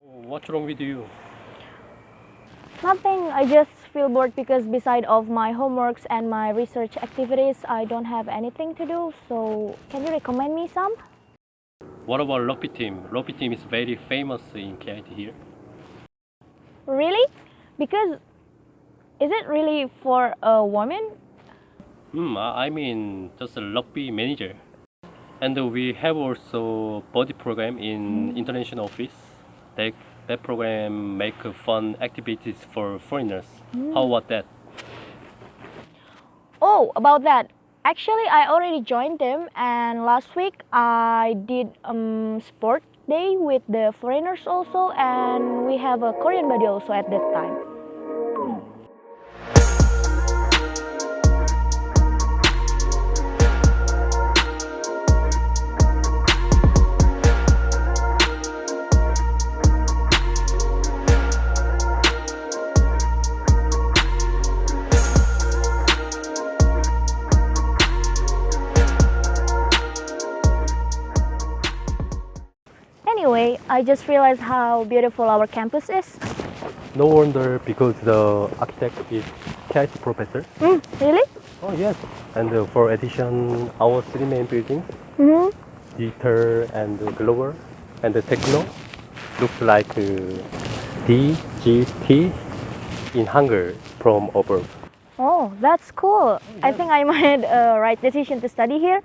What's wrong with you? Nothing, I just feel bored because beside of my homeworks and my research activities, I don't have anything to do. So can you recommend me some? What about rugby team? Rugby team is very famous in KIT here. Really? Because is it really for a woman? I mean just a rugby manager. And we have also body program in international office. That program make fun activities for foreigners. How about that? Oh, about that. Actually, I already joined them, and last week I did sport day with the foreigners also, and we have a Korean buddy also at that time. Anyway, I just realized how beautiful our campus is. No wonder because the architect is KIT professor. Really? Oh yes. And for addition, our three main buildings, digital and global and the techno, looks like DGT in Hangul from above. Oh, that's cool. I think I made a right decision to study here.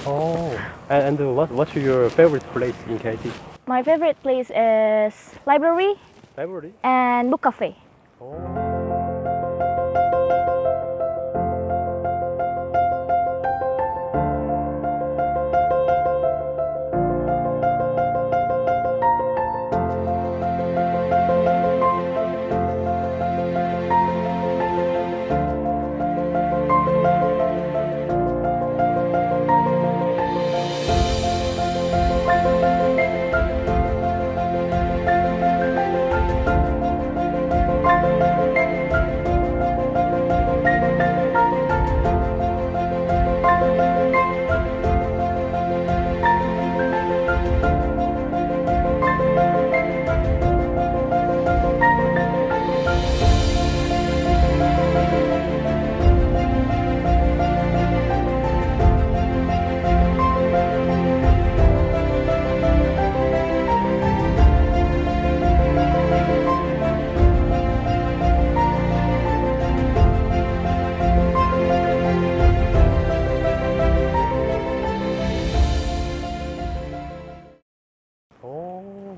Oh, and what's your favorite place in KIT? My favorite place is library Library. and book cafe. Oh.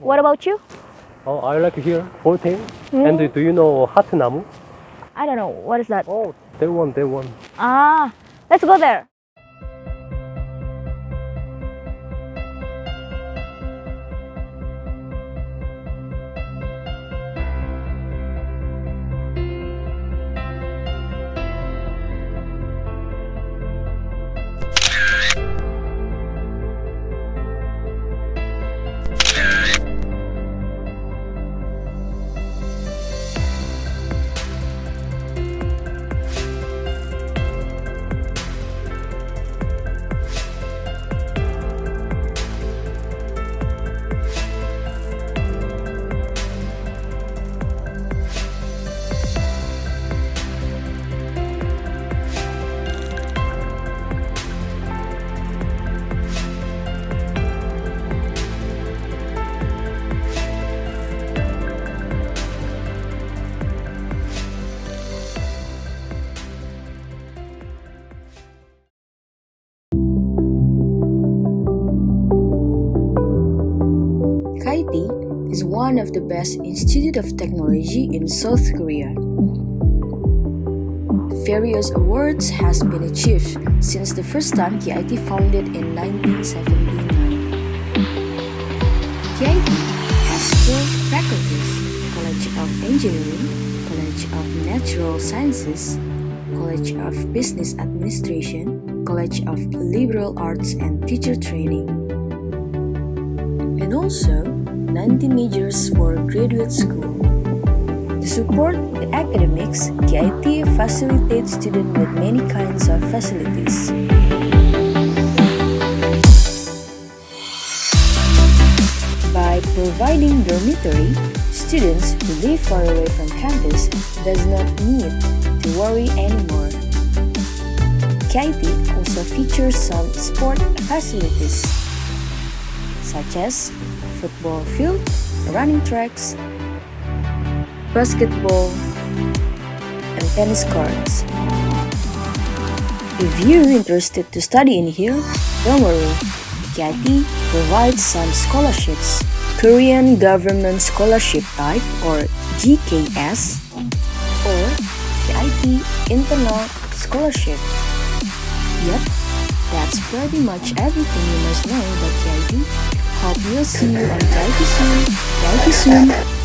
What about you? Oh, I like here fountain. And do you know Hatnamu? I don't know. What is that? Oh, that one, that one. Ah, let's go there. KIT is one of the best institute of technology in South Korea. Various awards has been achieved since the first time KIT founded in 1979. KIT has 4 faculties: College of Engineering, College of Natural Sciences, College of Business Administration, College of Liberal Arts and Teacher Training, and also 90 majors for graduate school. To support the academics, KIT facilitates students with many kinds of facilities. providing dormitory, students who live far away from campus does not need to worry anymore. KIT also features some sport facilities, such as football field, running tracks, basketball, and tennis courts. If you're interested to study in here, don't worry. KIT provides some scholarships, Korean Government Scholarship Type or GKS, or KIT Internal Scholarship. Yep, that's pretty much everything you must know about KIT. Hope you'll see you on KIT soon. KIT soon.